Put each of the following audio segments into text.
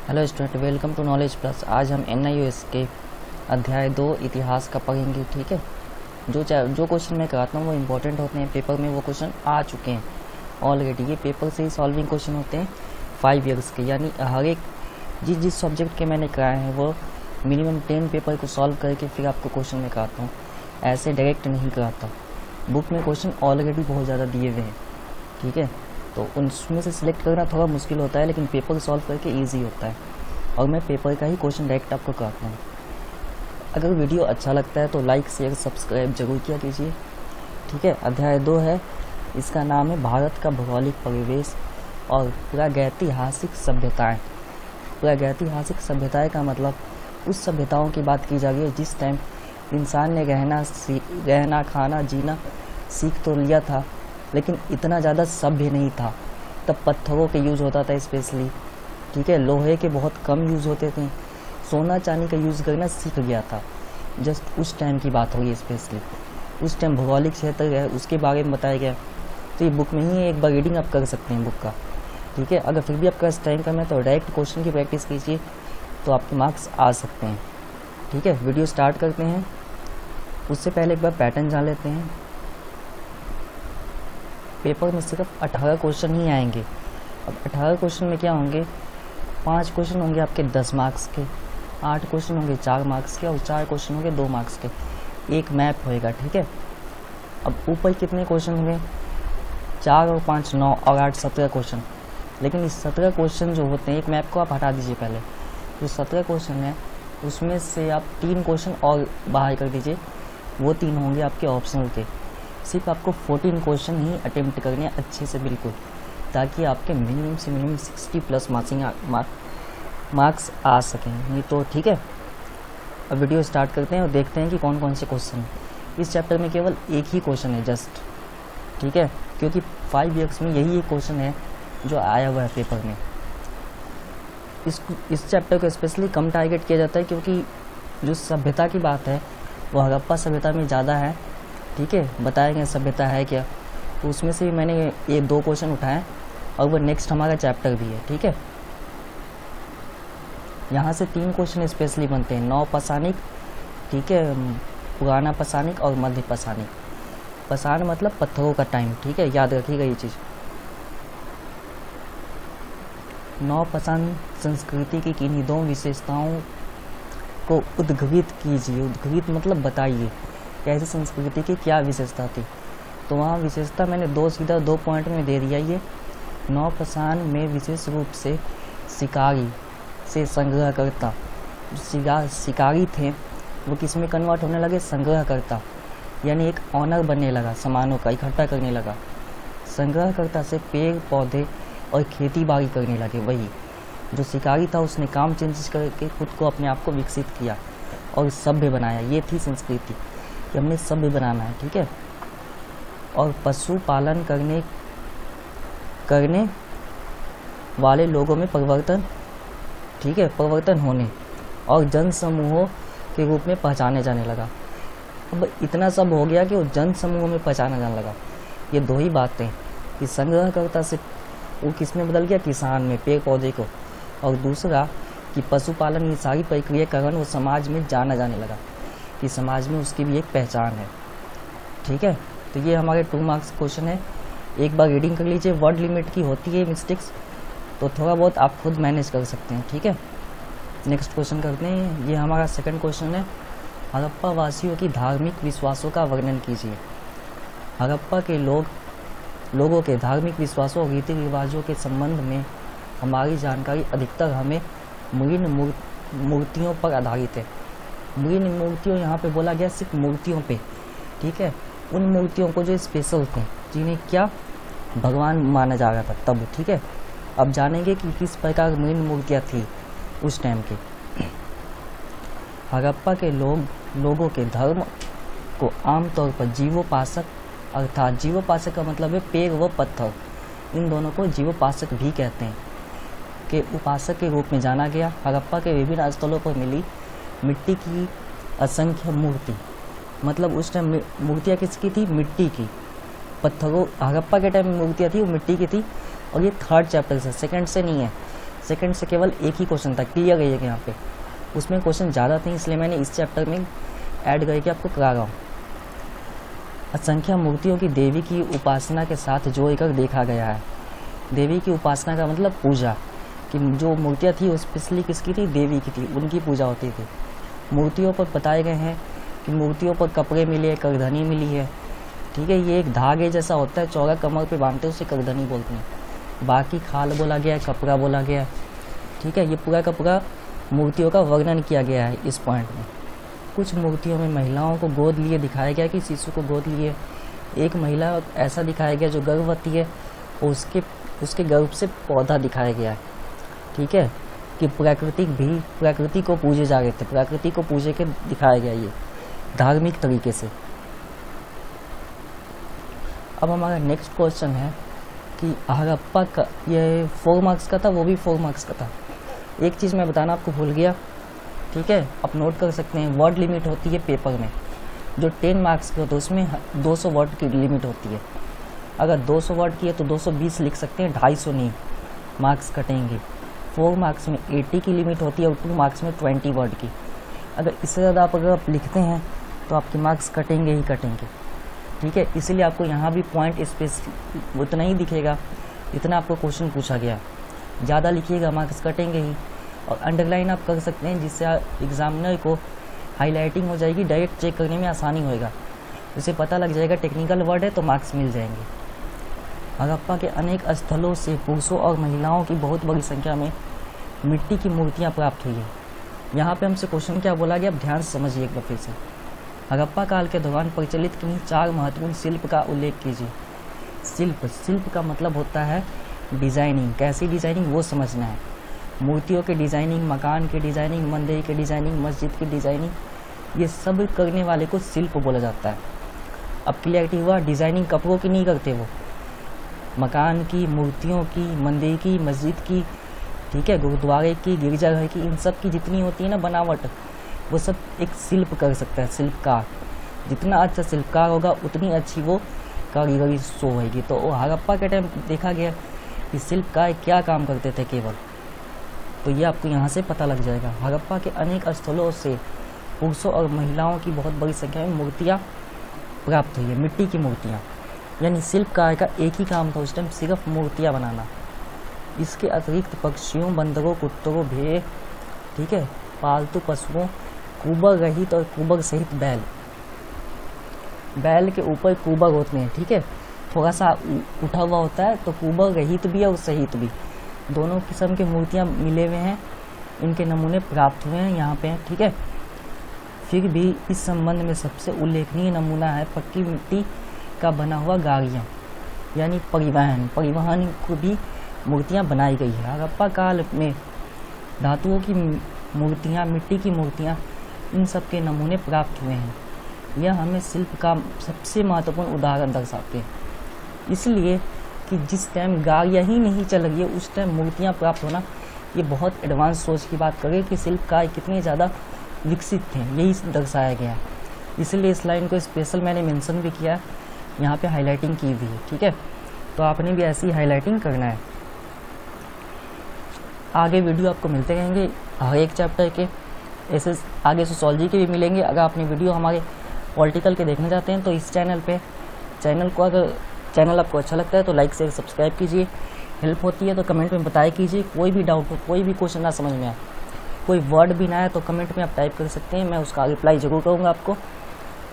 Hello student, welcome to knowledge plus. आज हम NIOS के अध्याय 2 इतिहास का पढ़ेंगे। ठीक है, जो क्वेश्चन मैं कराता हूँ वो इम्पोर्टेंट होते हैं, पेपर में वो क्वेश्चन आ चुके हैं ऑलरेडी। ये पेपर से ही सॉल्विंग क्वेश्चन होते हैं 5 ईयर्स के, यानी हर एक जिस सब्जेक्ट के मैंने कराए हैं वो मिनिमम 10 पेपर को सॉल्व करके फिर आपको क्वेश्चन में कराता हूँ, ऐसे डायरेक्ट नहीं कराता। बुक में क्वेश्चन ऑलरेडी बहुत ज़्यादा दिए हुए हैं, ठीक है, तो उनमें से सिलेक्ट करना थोड़ा मुश्किल होता है, लेकिन पेपर सॉल्व करके इजी होता है। और मैं पेपर का ही क्वेश्चन डायरेक्ट आपको कराता हूँ। अगर वीडियो अच्छा लगता है तो लाइक शेयर सब्सक्राइब जरूर किया कीजिए। ठीक है, अध्याय 2 है, इसका नाम है भारत का भौगोलिक परिवेश और प्रागैतिहासिक सभ्यताएं। प्रागैतिहासिक सभ्यताएं का मतलब उस सभ्यताओं की बात की जा रही है जिस टाइम इंसान ने रहना खाना जीना सीख तो लिया था, लेकिन इतना ज़्यादा सभ्य नहीं था। तब पत्थरों के यूज़ होता था स्पेशली, ठीक है, लोहे के बहुत कम यूज़ होते थे, सोना चांदी का यूज़ करना सीख गया था। जस्ट उस टाइम की बात होगी, स्पेशली उस टाइम भौगोलिक क्षेत्र है उसके बारे में बताया गया। तो ये बुक में ही एक बार रीडिंग आप कर सकते हैं बुक का। ठीक है, अगर फिर भी आपका इस टाइम कम है तो डायरेक्ट क्वेश्चन की प्रैक्टिस कीजिए, तो आपके मार्क्स आ सकते हैं। ठीक है, वीडियो स्टार्ट करते हैं। उससे पहले एक बार पैटर्न जान लेते हैं। पेपर में सिर्फ 18 क्वेश्चन ही आएंगे। अब 18 क्वेश्चन में क्या होंगे, 5 क्वेश्चन होंगे आपके 10 मार्क्स के, 8 क्वेश्चन होंगे 4 मार्क्स के और 4 क्वेश्चन होंगे 2 मार्क्स के। एक मैप होएगा, ठीक है। अब ऊपर कितने क्वेश्चन होंगे, 4 और 5 9 और 8 17 क्वेश्चन। लेकिन इस 17 क्वेश्चन जो होते हैं, एक मैप को आप हटा दीजिए पहले, जो 17 क्वेश्चन है उसमें से आप 3 क्वेश्चन और बाहर कर दीजिए, वो 3 होंगे आपके ऑप्शनल के। सिर्फ आपको 14 क्वेश्चन ही अटेम्प्ट करने हैं अच्छे से, बिल्कुल, ताकि आपके मिनिमम से मिनिमम 60+ मार्क्स आ सकें। नहीं तो ठीक है। अब वीडियो स्टार्ट करते हैं और देखते हैं कि कौन कौन से क्वेश्चन हैं। इस चैप्टर में केवल एक ही क्वेश्चन है जस्ट, ठीक है, क्योंकि 5 ईयर्स में यही एक क्वेश्चन है जो आया हुआ है पेपर में। इस चैप्टर को स्पेशली कम टारगेट किया जाता है क्योंकि जो सभ्यता की बात है वो हड़प्पा सभ्यता में ज़्यादा है। ठीक है, बताएंगे सभ्यता है क्या, तो उसमें से भी मैंने ये 2 क्वेश्चन उठाए और वो नेक्स्ट हमारा चैप्टर भी है। ठीक है, यहाँ से 3 क्वेश्चन स्पेशली बनते हैं, नवपाषाणिक, ठीक है, पुराना पाषाणिक और मध्य पाषाणिक। पाषाण मतलब पत्थरों का टाइम, ठीक है, याद रखिएगा ये चीज़। नवपाषाण संस्कृति की किन्हीं 2 विशेषताओं को उद्घवित कीजिए। उद्घवित मतलब बताइए कैसी संस्कृति की क्या विशेषता थी। तो वहाँ विशेषता मैंने 2 पॉइंट में दे दिया। ये नवपाषाण में विशेष रूप से शिकारी से संग्रहकर्ता, शिकारी थे वो किस में कन्वर्ट होने लगे, संग्रहकर्ता, यानी एक ऑनर बनने लगा, सामानों का इकट्ठा करने लगा। संग्रहकर्ता से पेड़ पौधे और खेती बाड़ी करने लगे। वही जो शिकारी था उसने काम चेंज करके खुद को अपने आप को विकसित किया और सभ्य बनाया। ये थी संस्कृति कि हमने सभ्य बनाना है, ठीक है। और पशुपालन करने वाले लोगों में परिवर्तन, ठीक है, परिवर्तन होने और जन समूहों के रूप में पहचाने जाने लगा। अब इतना सब हो गया कि वो जन समूहों में पहचाना जाने लगा। ये 2 ही बातें कि संग्रहकर्ता से वो किस में बदल गया, किसान में, पेड़ पौधे को, और दूसरा कि पशुपालन की सारी प्रक्रिया कारण वो समाज में जाना जाने लगा कि समाज में उसकी भी एक पहचान है। ठीक है, तो ये हमारे 2 मार्क्स क्वेश्चन है। एक बार रीडिंग कर लीजिए, वर्ड लिमिट की होती है मिस्टेक्स, तो थोड़ा बहुत आप खुद मैनेज कर सकते हैं। ठीक है, नेक्स्ट क्वेश्चन करते हैं। ये हमारा सेकंड क्वेश्चन है, हड़प्पा वासियों की धार्मिक विश्वासों का वर्णन कीजिए। हड़प्पा के लोगों के धार्मिक विश्वासों और रीति रिवाजों के संबंध में हमारी जानकारी अधिकतर हमें मृण मूर्तियों पर आधारित है। मृण मूर्तियों यहाँ पे बोला गया सिर्फ मूर्तियों पे, ठीक है, उन मूर्तियों को जो स्पेशल थे, जिन्हें क्या भगवान माना जा रहा था तब। ठीक है, अब जानेंगे कि किस प्रकार मृण मूर्तियाँ थी उस टाइम के। हड़प्पा के लोगों के धर्म को आमतौर पर जीवोपासक, अर्थात जीवोपासक का मतलब है पेड़ व पत्थर, इन दोनों को जीवोपासक भी कहते हैं, के उपासक के रूप में जाना गया। हड़प्पा के विभिन्न स्थलों पर मिली मिट्टी की असंख्य मूर्ति, मतलब उस टाइम मूर्तियाँ किसकी थी, मिट्टी की, पत्थरों। हड़प्पा के टाइम में मूर्तियाँ थी वो मिट्टी की थी। और ये 3rd चैप्टर से, 2nd से नहीं है, सेकंड से केवल एक ही क्वेश्चन था, क्लियर है यहाँ पे, उसमें क्वेश्चन ज़्यादा थे, इसलिए मैंने इस चैप्टर में ऐड करके आपको करा रहा हूँ। असंख्य मूर्तियों की देवी की उपासना के साथ जोड़कर देखा गया है। देवी की उपासना का मतलब पूजा, कि जो मूर्तियाँ थी वो स्पेशली किसकी थी, देवी की थी, उनकी पूजा होती थी। मूर्तियों पर बताए गए हैं कि मूर्तियों पर कपड़े मिले, करधनी मिली है, ठीक है। ये एक धागे जैसा होता है, चौड़ा कमर पे बांधते हैं, उसे करधनी बोलते हैं। बाकी खाल बोला गया है, कपड़ा बोला गया है, ठीक है। ये पूरा का पूरा मूर्तियों का वर्णन किया गया है इस पॉइंट में। कुछ मूर्तियों में महिलाओं को गोद लिए दिखाया गया कि शिशु को गोद लिए। एक महिला ऐसा दिखाया गया जो गर्भवती है, और उसके गर्भ से पौधा दिखाया गया है, ठीक है। कि प्रकृति को पूजे जा रहे थे, प्रकृति को पूजे के दिखाया गया ये धार्मिक तरीके से। अब हमारा नेक्स्ट क्वेश्चन है कि हड़प्पा का, ये 4 मार्क्स का था, वो भी 4 मार्क्स का था। एक चीज़ मैं बताना आपको भूल गया, ठीक है, आप नोट कर सकते हैं। वर्ड लिमिट होती है पेपर में, जो 10 मार्क्स की होती है उसमें 200 वर्ड की लिमिट होती है। अगर 200 वर्ड की है तो 220 लिख सकते हैं, 250 नहीं, मार्क्स कटेंगे। 4 मार्क्स में 80 की लिमिट होती है और 2 मार्क्स में 20 वर्ड की। अगर इससे ज़्यादा आप लिखते हैं तो आपके मार्क्स कटेंगे ही कटेंगे, ठीक है। इसलिए आपको यहाँ भी पॉइंट स्पेस उतना ही दिखेगा जितना आपको क्वेश्चन पूछा गया। ज़्यादा लिखिएगा मार्क्स कटेंगे ही। और अंडरलाइन आप कर सकते हैं, जिससे एग्जामिनर को हाईलाइटिंग हो जाएगी, डायरेक्ट चेक करने में आसानी होएगा, उसे पता लग जाएगा टेक्निकल वर्ड है तो मार्क्स मिल जाएंगे। हड़प्पा के अनेक स्थलों से पुरुषों और महिलाओं की बहुत बड़ी संख्या में मिट्टी की मूर्तियां प्राप्त हुई है। यहाँ पे हमसे क्वेश्चन क्या बोला गया, अब ध्यान से समझिए एक बार फिर से। हड़प्पा काल के दौरान प्रचलित किन्हीं 4 महत्वपूर्ण शिल्प का उल्लेख कीजिए। शिल्प का मतलब होता है डिजाइनिंग, कैसी डिजाइनिंग वो समझना है। मूर्तियों के डिजाइनिंग, मकान के डिजाइनिंग, मंदिर के डिजाइनिंग, मस्जिद की डिजाइनिंग, ये सब करने वाले को शिल्प बोला जाता है। अब क्लियरिटी हुआ, डिजाइनिंग कपड़ों की नहीं करते वो, मकान की, मूर्तियों की, मंदिर की, मस्जिद की, ठीक है, गुरुद्वारे की, गिरजाघर की, इन सब की जितनी होती है ना बनावट, वो सब एक शिल्प कर सकता है, शिल्पकार। जितना अच्छा शिल्पकार होगा उतनी अच्छी वो कारीगरी शो होगी। तो हड़प्पा के टाइम देखा गया कि शिल्पकार क्या काम करते थे केवल, तो ये आपको यहाँ से पता लग जाएगा। हड़प्पा के अनेक स्थलों से पुरुषों और महिलाओं की बहुत बड़ी संख्या में मूर्तियाँ प्राप्त हुई है, मिट्टी की मूर्तियाँ। यानी शिल्पकार का एक ही काम था उस टाइम, सिर्फ मूर्तियाँ बनाना। इसके अतिरिक्त पक्षियों, बंदरों, कुत्तों, भेड़, ठीक है, पालतू पशुओं, कुबर रहित और कुबर सहित बैल के ऊपर कुबर होते हैं, ठीक है, थोड़ा सा उठा हुआ होता है, तो कुबर रहित भी और सहित भी, दोनों किस्म की मूर्तियाँ मिले हुए हैं, इनके नमूने प्राप्त हुए हैं यहाँ पे, ठीक है। फिर भी इस संबंध में सबसे उल्लेखनीय नमूना है पक्की मिट्टी का बना हुआ गाड़ियाँ, यानी परिवहन को भी मूर्तियाँ बनाई गई है। हड़प्पा काल में धातुओं की मूर्तियाँ, मिट्टी की मूर्तियाँ, इन सब के नमूने प्राप्त हुए हैं। यह हमें शिल्प का सबसे महत्वपूर्ण उदाहरण दर्शाते हैं, इसलिए कि जिस टाइम गाड़ियाँ ही नहीं चल रही है उस टाइम मूर्तियाँ प्राप्त होना, ये बहुत एडवांस सोच की बात करें कि शिल्पकार कितने ज़्यादा विकसित थे, यही दर्शाया गया है। इसलिए इस लाइन को स्पेशल मैंने मेंशन भी किया है, यहाँ पे हाईलाइटिंग की हुई है, ठीक है। तो आपने भी ऐसी हाईलाइटिंग करना है। आगे वीडियो आपको मिलते रहेंगे हर एक चैप्टर के, ऐसे आगे सोशोलॉजी के भी मिलेंगे। अगर आपने वीडियो हमारे पॉलिटिकल के देखना चाहते हैं तो इस चैनल को अगर चैनल आपको अच्छा लगता है तो लाइक से सब्सक्राइब कीजिए। हेल्प होती है तो कमेंट में बताया कीजिए। कोई भी डाउट हो, कोई भी क्वेश्चन ना समझ में आए, कोई वर्ड भी ना आए तो कमेंट में आप टाइप कर सकते हैं, मैं उसका रिप्लाई ज़रूर करूँगा आपको,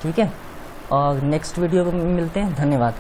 ठीक है। और नेक्स्ट वीडियो में मिलते हैं, धन्यवाद।